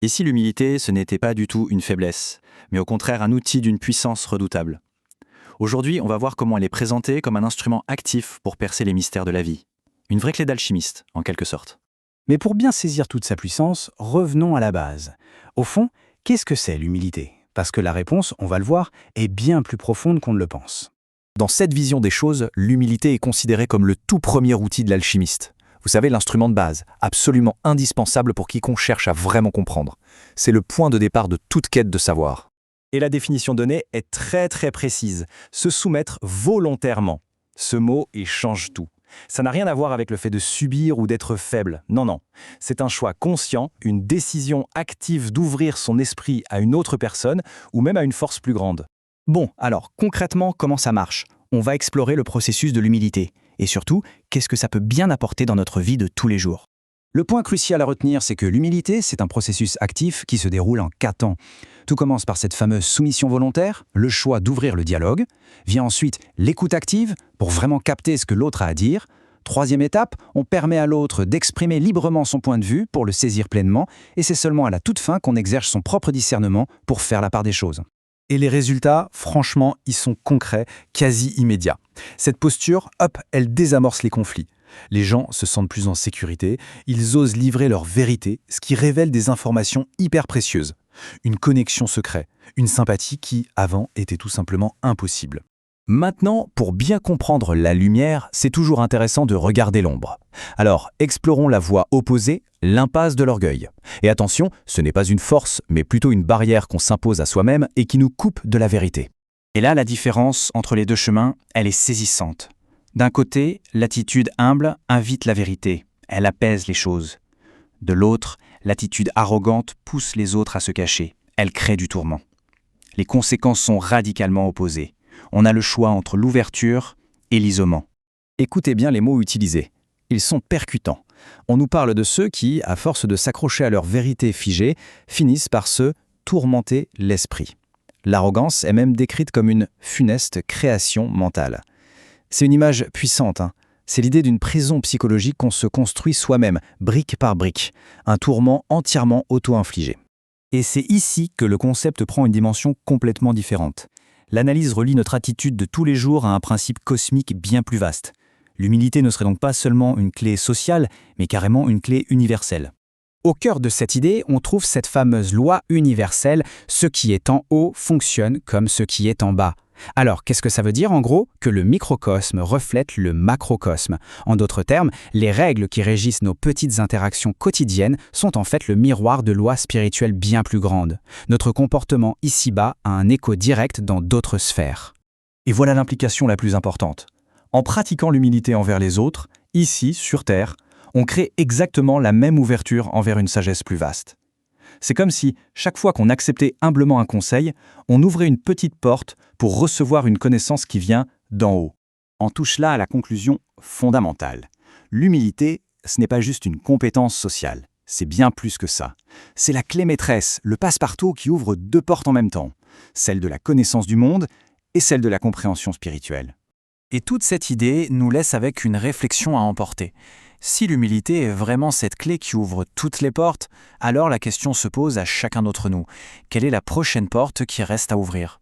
Et si l'humilité, ce n'était pas du tout une faiblesse, mais au contraire un outil d'une puissance redoutable? Aujourd'hui, on va voir comment elle est présentée comme un instrument actif pour percer les mystères de la vie. Une vraie clé d'alchimiste, en quelque sorte. Mais pour bien saisir toute sa puissance, revenons à la base. Au fond, qu'est-ce que c'est l'humilité? Parce que la réponse, on va le voir, est bien plus profonde qu'on ne le pense. Dans cette vision des choses, l'humilité est considérée comme le tout premier outil de l'alchimiste. Vous savez, l'instrument de base, absolument indispensable pour quiconque cherche à vraiment comprendre. C'est le point de départ de toute quête de savoir. Et la définition donnée est très précise. Se soumettre volontairement. Ce mot, il change tout. Ça n'a rien à voir avec le fait de subir ou d'être faible. Non. C'est un choix conscient, une décision active d'ouvrir son esprit à une autre personne ou même à une force plus grande. Bon, alors concrètement, comment ça marche? On va explorer le processus de l'humilité. Et surtout, qu'est-ce que ça peut bien apporter dans notre vie de tous les jours? Le point crucial à retenir, c'est que l'humilité, c'est un processus actif qui se déroule en 4 temps. Tout commence par cette fameuse soumission volontaire, le choix d'ouvrir le dialogue. Vient ensuite l'écoute active, pour vraiment capter ce que l'autre a à dire. 3e étape, on permet à l'autre d'exprimer librement son point de vue pour le saisir pleinement, et c'est seulement à la toute fin qu'on exerce son propre discernement pour faire la part des choses. Et les résultats, franchement, ils sont concrets, quasi immédiats. Cette posture, hop, elle désamorce les conflits. Les gens se sentent plus en sécurité, ils osent livrer leur vérité, ce qui révèle des informations hyper précieuses. Une connexion secrète, une sympathie qui, avant, était tout simplement impossible. Maintenant, pour bien comprendre la lumière, c'est toujours intéressant de regarder l'ombre. Alors, explorons la voie opposée, l'impasse de l'orgueil. Et attention, ce n'est pas une force, mais plutôt une barrière qu'on s'impose à soi-même et qui nous coupe de la vérité. Et là, la différence entre les deux chemins, elle est saisissante. D'un côté, l'attitude humble invite la vérité, elle apaise les choses. De l'autre, l'attitude arrogante pousse les autres à se cacher, elle crée du tourment. Les conséquences sont radicalement opposées. On a le choix entre l'ouverture et l'isolement. Écoutez bien les mots utilisés. Ils sont percutants. On nous parle de ceux qui, à force de s'accrocher à leur vérité figée, finissent par se tourmenter l'esprit. L'arrogance est même décrite comme une funeste création mentale. C'est une image puissante, hein. C'est l'idée d'une prison psychologique qu'on se construit soi-même, brique par brique, un tourment entièrement auto-infligé. Et c'est ici que le concept prend une dimension complètement différente. L'analyse relie notre attitude de tous les jours à un principe cosmique bien plus vaste. L'humilité ne serait donc pas seulement une clé sociale, mais carrément une clé universelle. Au cœur de cette idée, on trouve cette fameuse loi universelle, ce qui est en haut fonctionne comme ce qui est en bas. Alors, qu'est-ce que ça veut dire en gros? Que le microcosme reflète le macrocosme. En d'autres termes, les règles qui régissent nos petites interactions quotidiennes sont en fait le miroir de lois spirituelles bien plus grandes. Notre comportement ici-bas a un écho direct dans d'autres sphères. Et voilà l'implication la plus importante. En pratiquant l'humilité envers les autres, ici, sur Terre, on crée exactement la même ouverture envers une sagesse plus vaste. C'est comme si, chaque fois qu'on acceptait humblement un conseil, on ouvrait une petite porte pour recevoir une connaissance qui vient d'en haut. On touche là à la conclusion fondamentale. L'humilité, ce n'est pas juste une compétence sociale, c'est bien plus que ça. C'est la clé maîtresse, le passe-partout qui ouvre 2 portes en même temps, celle de la connaissance du monde et celle de la compréhension spirituelle. Et toute cette idée nous laisse avec une réflexion à emporter. Si l'humilité est vraiment cette clé qui ouvre toutes les portes, alors la question se pose à chacun d'entre nous. Quelle est la prochaine porte qui reste à ouvrir ?